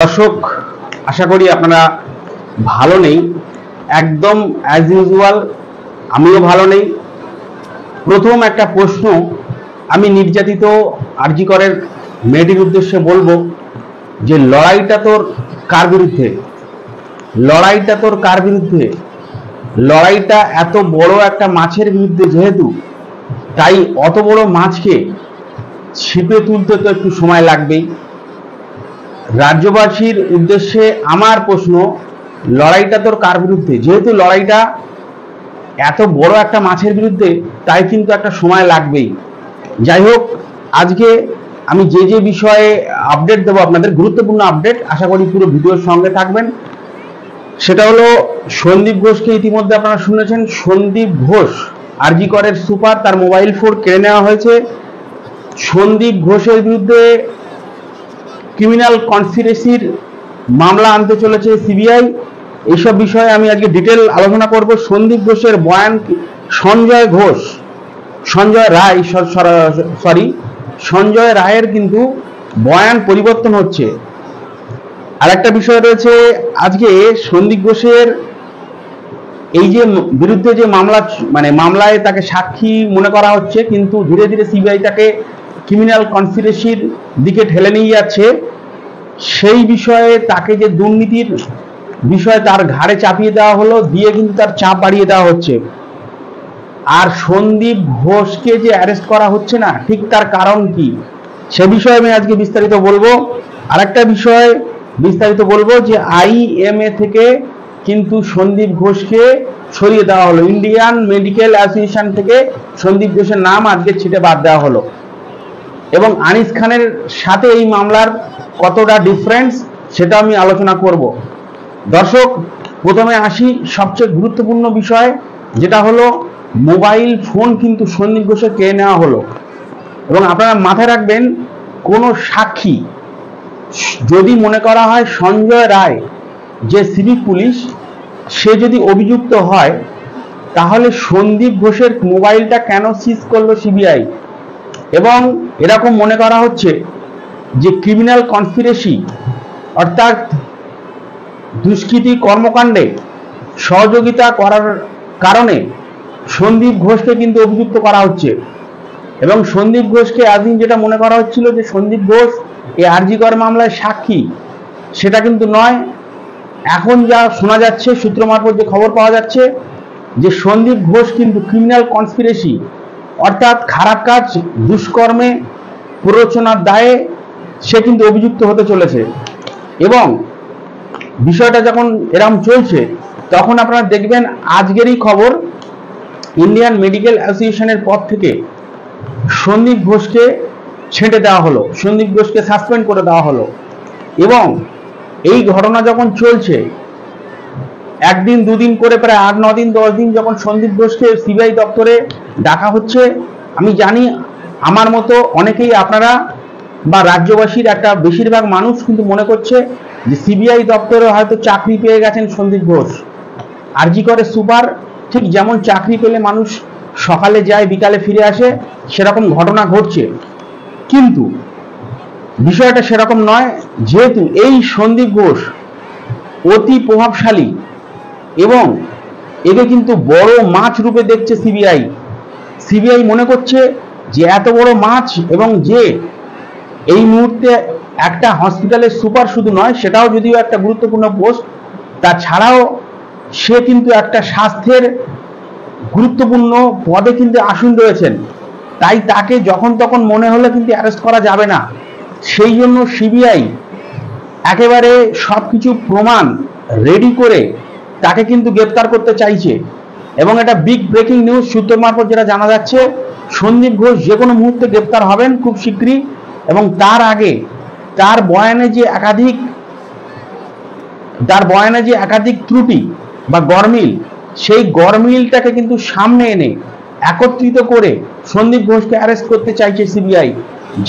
দর্শক, আশা করি আপনারা ভালো নেই। একদম অ্যাজ ইউজুয়াল আমিও ভালো নেই। প্রথম একটা প্রশ্ন আমি নির্যাতিত আরজি করের মেয়েটির উদ্দেশ্যে বলবো যে লড়াইটা তোর কার বিরুদ্ধে? লড়াইটা তোর কার বিরুদ্ধে? লড়াইটা এত বড় একটা মাছের বিরুদ্ধে যেহেতু, তাই অত বড় মাছকে ছিপে তুলতে তো একটু সময় লাগবেই। রাজ্যবাসীর উদ্দেশ্যে আমার প্রশ্ন, লড়াইটা তোর কার বিরুদ্ধে? যেহেতু লড়াইটা এত বড় একটা মাছের বিরুদ্ধে, তাই কিন্তু একটা সময় লাগবেই। যাই হোক, আজকে আমি যে বিষয়ে আপডেট দেবো আপনাদের, গুরুত্বপূর্ণ আপডেট, আশা করি পুরো ভিডিওর সঙ্গে থাকবেন। সেটা হলো সন্দীপ ঘোষকে ইতিমধ্যে আপনারা শুনেছেন। সন্দীপ ঘোষ আরজি করের সুপার, তার মোবাইল ফোন কেড়ে নেওয়া হয়েছে। সন্দীপ ঘোষের বিরুদ্ধে ক্রিমিনাল কনস্পিরেসির মামলা আনতে চলেছে সিবিআই। এইসব বিষয়ে আমি আজকে ডিটেল আলোচনা করব। সন্দীপ ঘোষের বয়ান, সঞ্জয় রায়ের কিন্তু বয়ান পরিবর্তন হচ্ছে। আর একটা বিষয় রয়েছে, আজকে সন্দীপ ঘোষের এই যে বিরুদ্ধে যে মামলায় তাকে সাক্ষী মনে করা হচ্ছে, কিন্তু ধীরে ধীরে সিবিআই তাকে ক্রিমিনাল কনস্পিরেসির দিকে ঠেলে নিয়ে যাচ্ছে। সেই বিষয়ে তাকে যে দুর্নীতির বিষয়ে তার ঘাড়ে চাপিয়ে দেওয়া হলো, দিয়ে কিন্তু তার চাপ বাড়িয়ে দেওয়া হচ্ছে। আর সন্দীপ ঘোষকে যে অ্যারেস্ট করা হচ্ছে না, ঠিক তার কারণ কি, সে বিষয়ে আমি আজকে বিস্তারিত বলবো। আর একটা বিষয় বিস্তারিত বলবো যে আইএমএ থেকে কিন্তু সন্দীপ ঘোষকে সরিয়ে দেওয়া হলো। ইন্ডিয়ান মেডিকেল অ্যাসোসিয়েশন থেকে সন্দীপ ঘোষের নাম আজকে ছিটে বাদ দেওয়া হলো। এবং আনিস খানের সাথে এই মামলার কতটা ডিফারেন্স, সেটা আমি আলোচনা করব। দর্শক, প্রথমে আসি সবচেয়ে গুরুত্বপূর্ণ বিষয়, যেটা হলো মোবাইল ফোন কিন্তু সন্দীপ ঘোষের কেড়ে নেওয়া হলো। এবং আপনারা মাথায় রাখবেন, কোনো সাক্ষী যদি মনে করা হয় সঞ্জয় রায় যে সিভিক পুলিশ, সে যদি অভিযুক্ত হয়, তাহলে সন্দীপ ঘোষের মোবাইলটা কেন সিজ করলো সিবিআই? এবং এরকম মনে করা হচ্ছে যে ক্রিমিনাল কনস্পিরেসি অর্থাৎ দুষ্কৃতি কর্মকাণ্ডে সহযোগিতা করার কারণে সন্দীপ ঘোষকে কিন্তু অভিযুক্ত করা হচ্ছে। এবং সন্দীপ ঘোষকে এতদিন যেটা মনে করা হচ্ছিল যে সন্দীপ ঘোষ এই আরজি কর মামলায় সাক্ষী, সেটা কিন্তু নয়। এখন যা শোনা যাচ্ছে, সূত্র মারফত যে খবর পাওয়া যাচ্ছে, যে সন্দীপ ঘোষ কিন্তু ক্রিমিনাল কনস্পিরেসি অর্থাৎ খারাপ কাজ, দুষ্কর্মে প্ররোচনার দায়ে সে কিন্তু অভিযুক্ত হতে চলেছে। এবং বিষয়টা যখন এরকম চলছে, তখন আপনারা দেখবেন আজকেরই খবর, ইন্ডিয়ান মেডিকেল অ্যাসোসিয়েশনের পদ থেকে সন্দীপ ঘোষকে ছেঁটে দেওয়া হলো, সন্দীপ ঘোষকে সাসপেন্ড করে দেওয়া হলো। এবং এই ঘটনা যখন চলছে, একদিন দুদিন করে প্রায় 8-9 দিন 10 দিন যখন সন্দীপ ঘোষকে সিবিআই দপ্তরে ডাকা হচ্ছে, আমি জানি আমার মতো অনেকেই আপনারা বা রাজ্যবাসীর একটা বেশিরভাগ মানুষ কিন্তু মনে করছে যে সিবিআই দপ্তরে হয়তো চাকরি পেয়ে গেছেন সন্দীপ ঘোষ। আরজি করে সুপার, ঠিক যেমন চাকরি পেলে মানুষ সকালে যায় বিকালে ফিরে আসে, সেরকম ঘটনা ঘটছে। কিন্তু বিষয়টা সেরকম নয়। যেহেতু এই সন্দীপ ঘোষ অতি প্রভাবশালী এবং একে কিন্তু বড় মাছ রূপে দেখছে সিবিআই। সিবিআই মনে করছে যে এত বড় মাছ, এবং যে এই মুহূর্তে একটা হসপিটালের সুপার শুধু নয়, সেটাও যদিও একটা গুরুত্বপূর্ণ পোস্ট, তাছাড়াও সে কিন্তু একটা স্বাস্থ্যের গুরুত্বপূর্ণ পদে কিন্তু আসীন রয়েছেন। তাই তাকে যখন তখন মনে হলে কিন্তু অ্যারেস্ট করা যাবে না। সেই জন্য সিবিআই একেবারে সবকিছু প্রমাণ রেডি করে তাকে কিন্তু গ্রেপ্তার করতে চাইছে। এবং এটা বিগ ব্রেকিং নিউজ, সূত্র মারফত যেটা জানা যাচ্ছে, সন্দীপ ঘোষ যে কোনো মুহূর্তে গ্রেপ্তার হবেন খুব শীঘ্রই। এবং তার আগে তার বয়ানে যে একাধিক ত্রুটি বা গরমিল, সেই গরমিলটাকে কিন্তু সামনে এনে একত্রিত করে সন্দীপ ঘোষকে অ্যারেস্ট করতে চাইছে সিবিআই,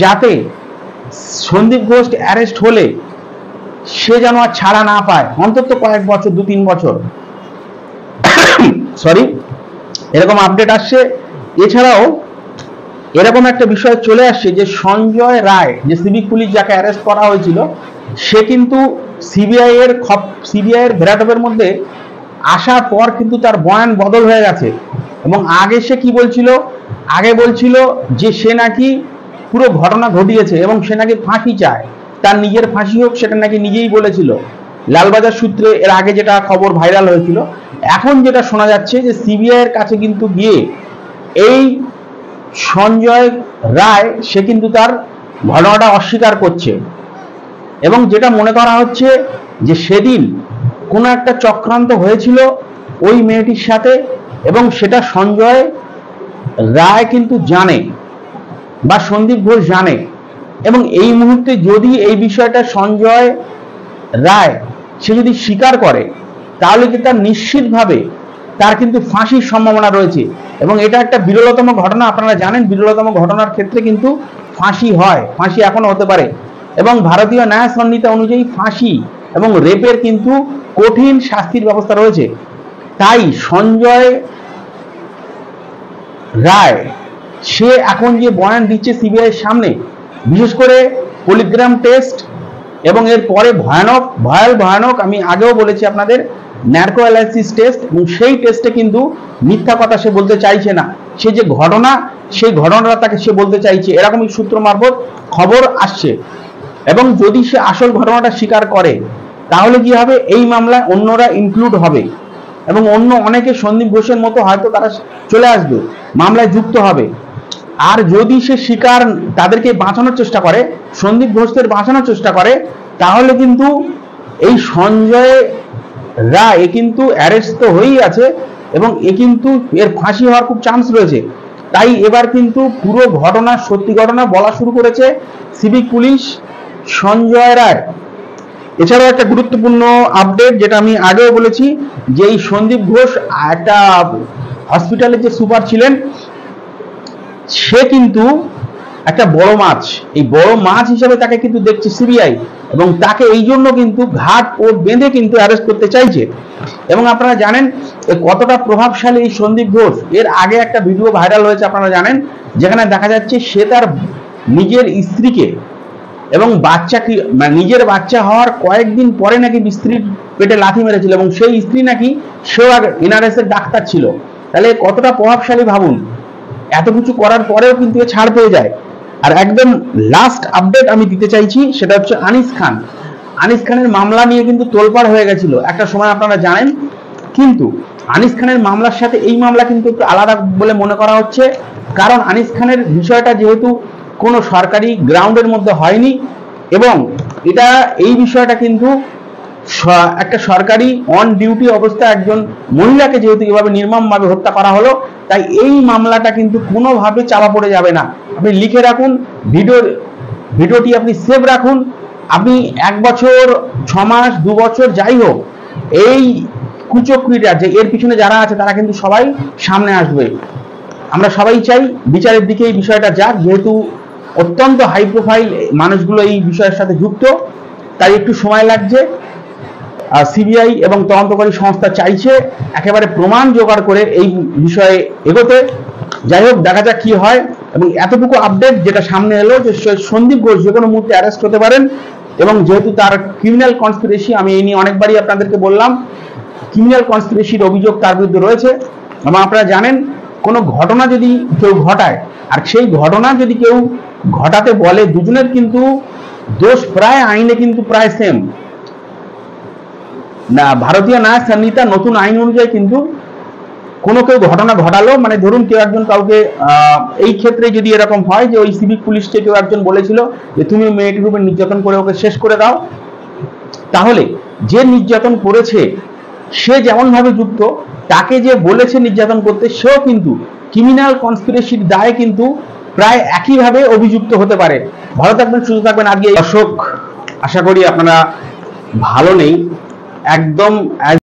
যাতে সন্দীপ ঘোষ অ্যারেস্ট হলে সে যেন আর ছাড়া না পায় অন্তত কয়েক বছর, 2-3 বছর। এরকম আপডেট আসছে। এছাড়াও এরকম একটা বিষয় চলে আসছে যে সঞ্জয় রায় যে সিভিক পুলিশ যাকে অ্যারেস্ট করা হয়েছিল, সে কিন্তু সিবিআই এর ভেরাটপের মধ্যে আসার পর কিন্তু তার বয়ান বদল হয়ে গেছে। এবং আগে সে কি বলছিল, আগে বলছিল যে সে নাকি পুরো ঘটনা ঘটিয়েছে এবং সে নাকি ফাঁসি চায়, তার নিজের ফাঁসি হোক, সেটা নাকি নিজেই বলেছিল। লালবাজার সূত্রে এর আগে যেটা খবর ভাইরাল হয়েছিল, এখন যেটা শোনা যাচ্ছে যে সিবিআই এর কাছে কিন্তু গিয়ে এই সঞ্জয় রায় সে কিন্তু তার ঘটনাটা অস্বীকার করছে। এবং যেটা মনে করা হচ্ছে যে সেদিন কোনো একটা চক্রান্ত হয়েছিল ওই মেয়েটির সাথে, এবং সেটা সঞ্জয় রায় কিন্তু জানে বা সন্দীপ ঘোষ জানে। এবং এই মুহূর্তে যদি এই বিষয়টা সঞ্জয় রায় সে যদি স্বীকার করে, তাহলে কিন্তু তার নিশ্চিতভাবে তার কিন্তু ফাঁসির সম্ভাবনা রয়েছে। এবং এটা একটা বিরলতম ঘটনা, আপনারা জানেন বিরলতম ঘটনার ক্ষেত্রে কিন্তু ফাঁসি হয়, ফাঁসি এখনো হতে পারে। এবং ভারতীয় ন্যায় সংহিতা অনুযায়ী ফাঁসি এবং রেপের কিন্তু কঠিন শাস্তির ব্যবস্থা রয়েছে। তাই সঞ্জয় রায় সে এখন যে বয়ান দিচ্ছে সিবিআই এর সামনে, বিশেষ করে পলিগ্রাম টেস্ট এবং এর পরে ভয়ানক আমি আগেও বলেছি আপনাদের ন্যারকো অ্যানালাইসিস টেস্ট, এবং সেই টেস্টে কিন্তু মিথ্যা কথা সে বলতে চাইছে না। সে যে ঘটনা, সেই ঘটনাটা তাকে সে বলতে চাইছে, এরকমই সূত্র মারফত খবর আসছে। এবং যদি সে আসল ঘটনাটা স্বীকার করে, তাহলে কি হবে, এই মামলায় অন্যরা ইনক্লুড হবে এবং অন্য অনেকে সন্দীপ ঘোষের মতো হয়তো তারা চলে আসবে, মামলায় যুক্ত হবে। আর যদি সে স্বীকার, তাদেরকে বাঁচানোর চেষ্টা করে, সন্দীপ ঘোষদের বাঁচানোর চেষ্টা করে, তাহলে কিন্তু এই সঞ্জয় রায় কিন্তু অ্যারেস্ট তো হয়েই আছে এবং এ কিন্তু এর ফাঁসি হওয়ার খুব চান্স রয়েছে। তাই এবার কিন্তু পুরো ঘটনা, সত্যি ঘটনা বলা শুরু করেছে সিভিক পুলিশ সঞ্জয় রায়। এছাড়াও একটা গুরুত্বপূর্ণ আপডেট, যেটা আমি আগেও বলেছি, যে এই সন্দীপ ঘোষ একটা হসপিটালের যে সুপার ছিলেন, সে কিন্তু একটা বড় মাছ, এই বড় মাছ হিসেবে তাকে কিন্তু দেখছে সিবিআই, এবং তাকে এই জন্য কিন্তু ঘাট ও বেঁধে কিন্তু অ্যারেস্ট করতে চাইছে। এবং আপনারা জানেন কতটা প্রভাবশালী এই সন্দীপ ঘোষ। এর আগে একটা ভিডিও ভাইরাল হয়েছে, আপনারা জানেন, যেখানে দেখা যাচ্ছে সে তার নিজের স্ত্রীকে এবং বাচ্চাকে, নিজের বাচ্চা হওয়ার কয়েকদিন পরে নাকি স্ত্রীর পেটে লাথি মেরেছিল, এবং সেই স্ত্রী নাকি সেও এনআরএস এর ডাক্তার ছিল। তাহলে কতটা প্রভাবশালী ভাবুন, এত কিছু করার পরেও কিন্তু ছাড় পেয়ে যায়। আর একদম লাস্ট আপডেট আমি দিতে চাইছি, সেটা হচ্ছে আনিস খানের মামলা নিয়ে কিন্তু তোলপাড় হয়ে গেছিল একটা সময়, আপনারা জানেন। কিন্তু আনিস খানের মামলার সাথে এই মামলা কিন্তু একটু আলাদা বলে মনে করা হচ্ছে, কারণ আনিস খানের বিষয়টা যেহেতু কোনো সরকারি গ্রাউন্ডের মধ্যে হয়নি, এবং এটা এই বিষয়টা কিন্তু একটা সরকারি অন ডিউটি অবস্থায় একজন মহিলাকে যেহেতু এভাবে নির্মমভাবে হত্যা করা হলো, তাই এই মামলাটা কিন্তু কোনোভাবে চাপা পড়ে যাবে না। আপনি লিখে রাখুন, ভিডিওটি আপনি সেভ রাখুন। আপনি 1 বছর 6 মাস 2 বছর যাই হোক, এই কুচক্রীরা যে এর পিছনে যারা আছে তারা কিন্তু সবাই সামনে আসবে। আমরা সবাই চাই বিচারের দিকে এই বিষয়টা যাক, যেহেতু অত্যন্ত হাই প্রোফাইল মানুষগুলো এই বিষয়ের সাথে যুক্ত, তাই একটু সময় লাগছে। সিবিআই এবং তদন্তকারী সংস্থা চাইছে একেবারে প্রমাণ জোগাড় করে এই বিষয়ে এগোতে। যাই হোক, দেখা যাক কি হয়। এবং এতটুকু আপডেট যেটা সামনে এলো যে সন্দীপ ঘোষ যে কোনো মুহূর্তে অ্যারেস্ট হতে পারেন, এবং যেহেতু তার ক্রিমিনাল কনস্পিরেসি, আমি এই নিয়ে অনেকবারই আপনাদেরকে বললাম, ক্রিমিনাল কনস্পিরেসির অভিযোগ তার বিরুদ্ধে রয়েছে। এবং আপনারা জানেন, কোনো ঘটনা যদি কেউ ঘটায় আর সেই ঘটনা যদি কেউ ঘটাতে বলে, দুজনের কিন্তু দোষ প্রায় আইনে কিন্তু প্রায় সেম না। ভারতীয় ন্যায় সংহিতা নতুন আইন অনুযায়ী কিন্তু কোনো কেউ ঘটনা ঘটালো, মানে ধরুন কেউ একজন কাউকে, এই ক্ষেত্রে যদি এরকম হয় যে ওই সিভিক পুলিশকে কেউ একজন বলেছিল যে তুমি মেয়েটির উপর নির্যাতন করে ওকে শেষ করে দাও, তাহলে যে নির্যাতন করেছে সে যেমন ভাবে যুক্ত, তাকে যে বলেছে নির্যাতন করতে সেও কিন্তু ক্রিমিনাল কনস্পিরেসির দায়ে কিন্তু প্রায় একইভাবে অভিযুক্ত হতে পারে। ভালো থাকবেন, সুস্থ থাকবেন। আজকে দর্শক, আশা করি আপনারা ভালো নেই, একদম